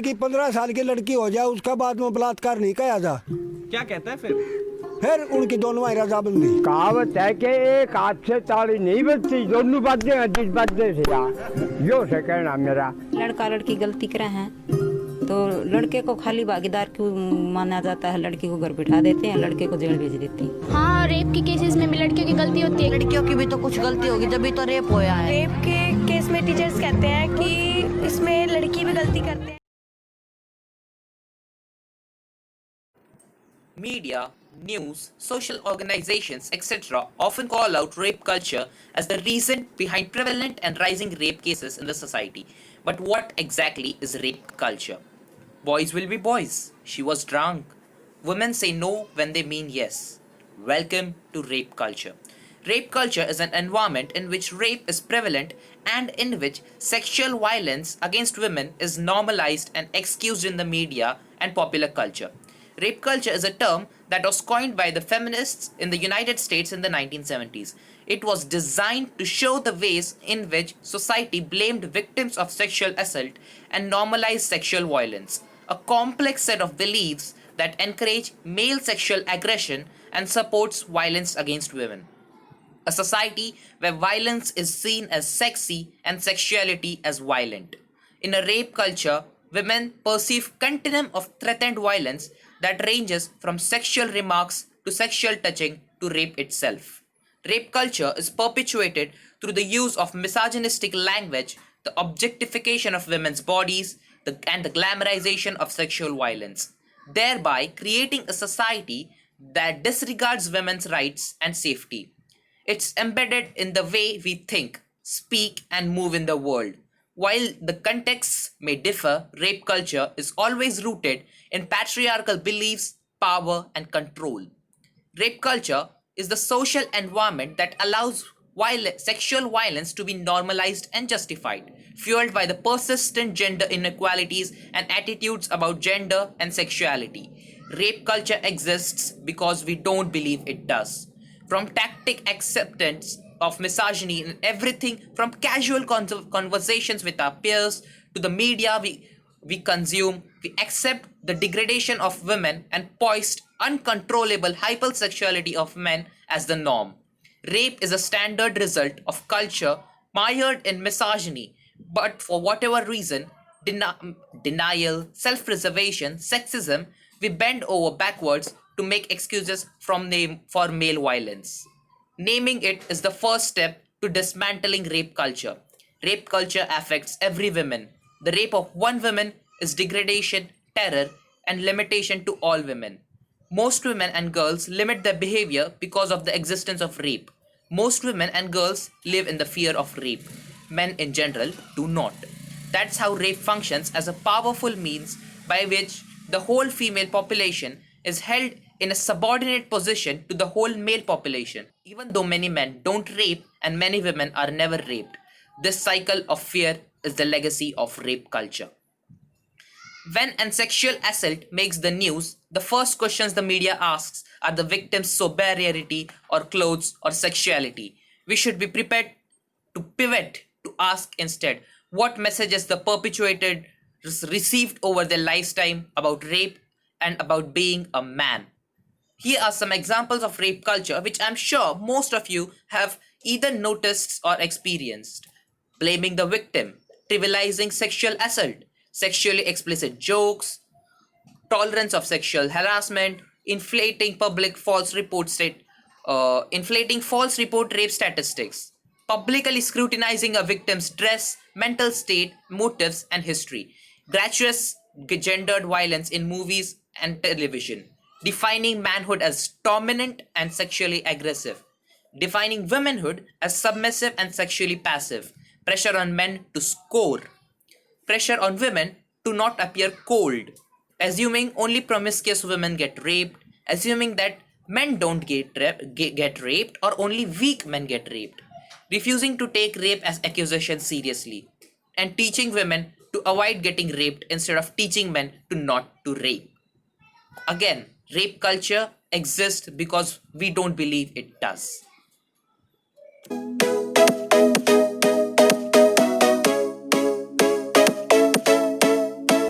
कि 15 साल की लड़की हो जाए उसका बाद में बलात्कार नहीं कहा जा। क्या कहता है फिर उनकी दोनों रजामंदी। कहावत है कि एक हाथ से ताली नहीं बजती, दोनों बजते जिस बजते से यार, यो से कहना मेरा। लड़का लड़की गलती करे हैं तो लड़के को खाली भागीदार क्यों माना जाता है? लड़की को घर बिठा देते हैं, लड़के को जेल भेज देते हैं। हाँ, रेप के केसेस में भी लड़कियों की गलती होती है। लड़कियों की भी तो कुछ गलती होगी जब भी तो रेप होया है। रेप के केस में टीचर्स कहते हैं कि इसमें लड़की भी गलती करते हैं। Media, news, social organizations, etc. often call out rape culture as the reason behind prevalent and rising rape cases in the society. But what exactly is rape culture? Boys will be boys. She was drunk. Women say no when they mean yes. Welcome to rape culture. Rape culture is an environment in which rape is prevalent and in which sexual violence against women is normalized and excused in the media and popular culture. Rape culture is a term that was coined by the feminists in the United States in the 1970s. It was designed to show the ways in which society blamed victims of sexual assault and normalized sexual violence, a complex set of beliefs that encourage male sexual aggression and supports violence against women. A society where violence is seen as sexy and sexuality as violent. In a rape culture, women perceive continuum of threatened violence that ranges from sexual remarks to sexual touching to rape itself. Rape culture is perpetuated through the use of misogynistic language, the objectification of women's bodies, and the glamorization of sexual violence, thereby creating a society that disregards women's rights and safety. It's embedded in the way we think, speak, and move in the world. While the contexts may differ, rape culture is always rooted in patriarchal beliefs, power, and control. Rape culture is the social environment that allows sexual violence to be normalized and justified, fueled by the persistent gender inequalities and attitudes about gender and sexuality. Rape culture exists because we don't believe it does. From tactic acceptance of misogyny in everything from casual conversations with our peers to the media we consume, we accept the degradation of women and foist uncontrollable hypersexuality of men as the norm. Rape is a standard result of culture mired in misogyny, but for whatever reason, denial, self-preservation, sexism, we bend over backwards to make excuses for male violence. Naming it is the first step to dismantling rape culture. Rape culture affects every woman. The rape of one woman is degradation, terror, and limitation to all women. Most women and girls limit their behavior because of the existence of rape. Most women and girls live in the fear of rape. Men in general do not. That's how rape functions as a powerful means by which the whole female population is held in a subordinate position to the whole male population. Even though many men don't rape and many women are never raped, this cycle of fear is the legacy of rape culture. When an sexual assault makes the news, the first questions the media asks are the victim's sobriety or clothes or sexuality. We should be prepared to pivot to ask instead what messages the perpetrated received over their lifetime about rape and about being a man. Here are some examples of rape culture which I'm sure most of you have either noticed or experienced. Blaming the victim, trivializing sexual assault, sexually explicit jokes, tolerance of sexual harassment, inflating false report rape statistics, publicly scrutinizing a victim's dress, mental state, motives, and history, gratuitous gendered violence in movies and television, defining manhood as dominant and sexually aggressive, defining womanhood as submissive and sexually passive, pressure on men to score, pressure on women to not appear cold, assuming only promiscuous women get raped, assuming that men don't get raped or only weak men get raped, refusing to take rape as accusation seriously, and teaching women to avoid getting raped instead of teaching men to not to rape. Again, rape culture exists because we don't believe it does.